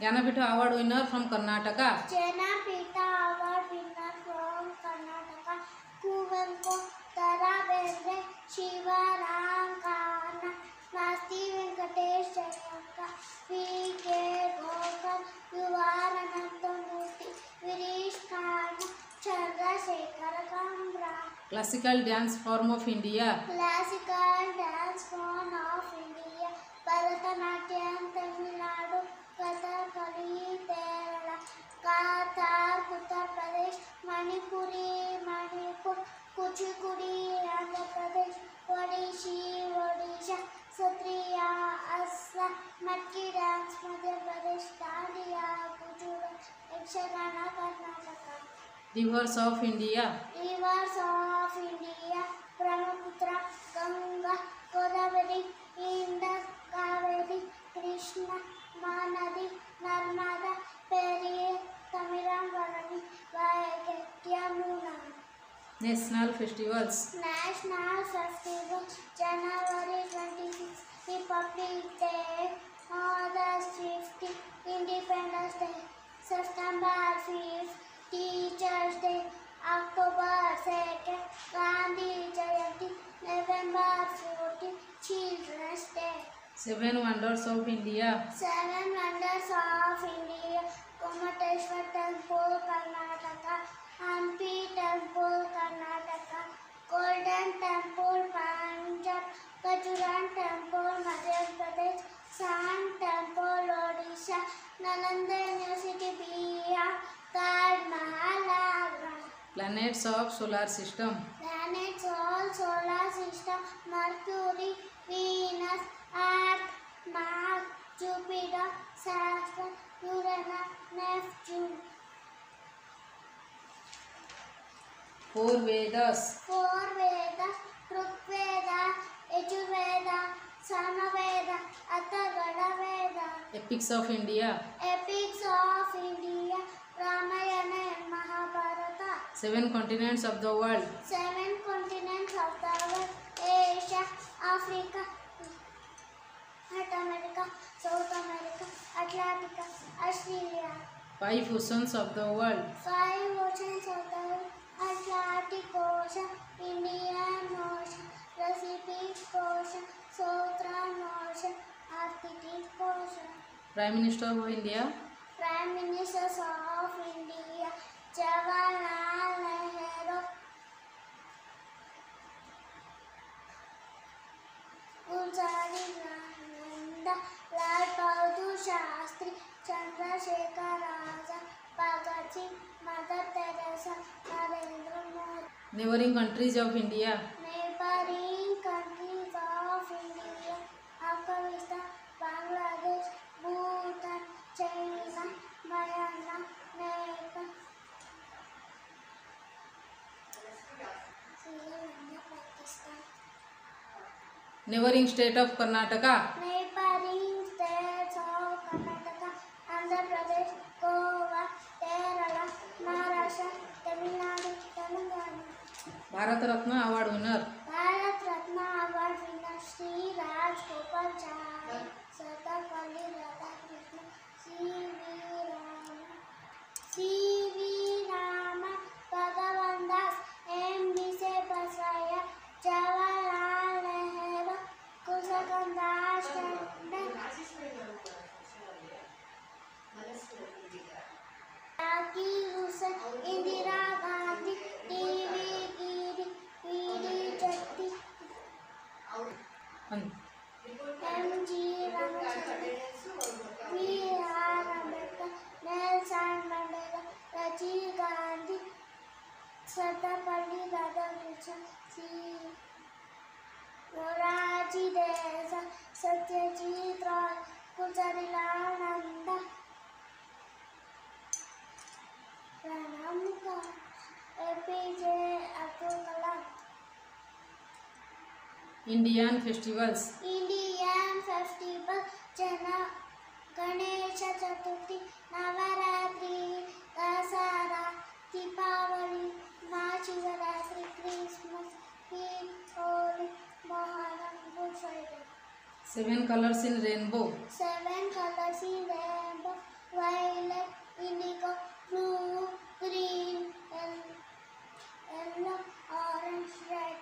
Jnanapitha Award winner from Karnataka. Jnanapitha Award winner from Karnataka. Kuvenpu, Tara Bendre, Shivarankana, Nasti Venkatesh Jayanka, V.K. Gokal, Yuvaranandamurti, Virish Khanna, Chandrasekhar Kambra. Classical dance form of India. Classical dance form of India. Bharatanatyam, Tamil Nadu, Kathakali, Kerala, Kathak, Uttar Pradesh, Manipuri, Manipur, Kuchipudi, Andhra Pradesh, Odissi, Odisha, Satriya, Assam, Matki dance, Madhya Pradesh, Dandiya, Gujarat, Yakshagana, Karnataka. Rivers of India. Rivers of India, Brahmaputra, Ganga, Godavari, Indus, Kaveri, Krishna, Mahanadi, Narmada, Periyar, Tamirambarani, Vaigai, Yamuna. National festivals. National Festival, January 26, Republic Day, August 50, Independence Day, September 5th, Teachers Day, October 2nd, Gandhi Jayanti, November 14th, Children's Day. Seven wonders of India. Seven wonders of India, Gomateshwar Temple, Karnataka, Hampi Temple, Karnataka, Golden Temple, Punjab, Kajuran Temple, Madhya Pradesh, Sun Temple, Odisha, Nalanda University, Bihar, Taj Mahal, Agra. Planets of solar system. Planets all solar system, Mercury, Venus, Earth, Mars, Jupiter, Saturn, Uranus, Neptune. Four Vedas. Four Vedas, Rigveda, Yajurveda, Samaveda, Atharvaveda Veda. Epics of India. Epics of India, Ramayana and Mahabharata. Seven continents of the world. Seven continents of the world, Asia, Africa, North America, South America, Atlantic, Australia. Five oceans of the world. Five oceans of the world, Atlantic Ocean, Indian Ocean, Pacific Ocean, Southern Ocean, Arctic Ocean. Prime Minister of India. Prime Ministers of India, Jawaharlal Nehru, Gulzari Nanda, Lal Bahadur Shastri, Chandrasekhar Azad, Bhagat Singh, Mother Teresa, Narendra Modi. Neighboring countries of India. Neighboring countries of India, Afghanistan, Bangladesh, Bhutan, China, Myanmar, Nepal, Sri Lanka, Pakistan. Neighboring state of Karnataka. Neighboring states of Karnataka, Andhra Pradesh, Goa, Kerala, Maharashtra, Tamil Nadu, Telangana. Bharat Ratna Award winner. Bharat Ratna Award winner Sri Raj Gopalachari, Sarvepalli Radhakrishnan, C.V. Raman, Bhagavan Das, M.D. Basaya, Jawaharlal Nehru, Kusakandas Tandon, Zakir Hussain, Indira Gandhi, D.V. Giri, V.D. Jatti, M.G. Ramachandran, B.R. Ambedkar, Nelson Mandela, Rajiv Gandhi, Sarvepalli Radhakrishnan, C. Moraji Desai, Satyajit Ray, Gulzari Lal Nanda, Pranab Mukherjee, APJ Abdul Kalam. Indian festivals. Indian festival, Ganesha Chaturthi, Navaratri, Dasara, Deepavali, Mahashivaratri, Christmas, Eid, Holi, Moharram, Good Friday. Seven colors in rainbow. Seven colors in rainbow, violet, indigo, blue, green, yellow, orange, red.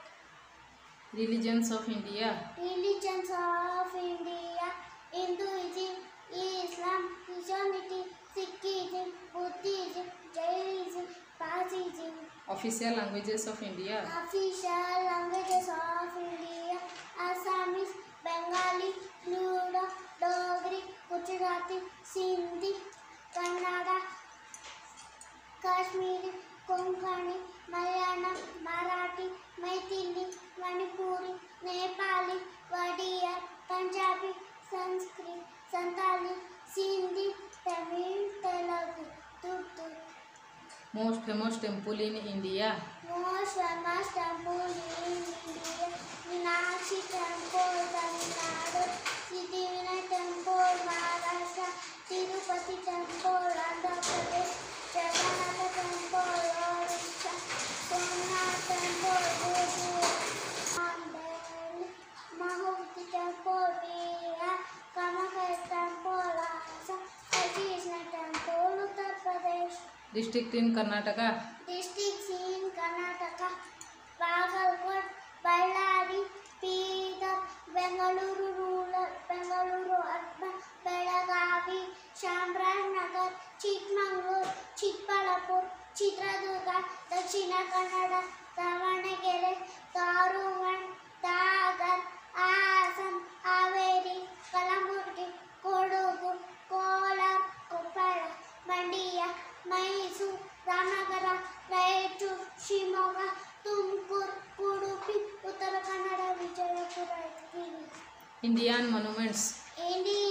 Religions of India. Religions of India: Hinduism, Islam, Christianity, Sikhism, Buddhism, Jainism, Parsism. Official languages of India. Official languages of India: Assamese, Bengali, Luo, Dogri, Gujarati, Sindhi, Kannada, Kashmiri, Konkani, Malayalam, Marathi, Maithili, Manipuri, Nepali, Vadiya, Punjabi, Sanskrit, Santali, Sindhi, Tamil, Telugu, Urdu. Most famous temple in India. Most famous temple in India: Meenakshi Temple, Tamil Nadu; Siddhivinayak Temple, Maharashtra; Tirupati Temple, Andhra Pradesh; Jagannath Temple, Odisha; Somnath Temple, Gujarat; Delhi; Mahabodhi Temple, Bihar; Kamakaya Temple, Assam; Krishna Temple, Uttar Pradesh. District in Karnataka. Districts in Karnataka: Bagalkot, Ballari, Bidar, Bengaluru Rural, Bengaluru Urban, Belagavi, Chamrajnagar, Chikmagalur, Chikbalapur, Chitradurga, Dakshina Kannada, Davangere, Dharuvan, Dagar, Assam, Haveri, Kalaburgi, Kodugu, Kolar, Koppala, Mandya, Mysore, Ramnagara, Raichur, Shimoga, Tumkur, Udupi, Uttara Kannada, Vijayapura. Indian monuments. India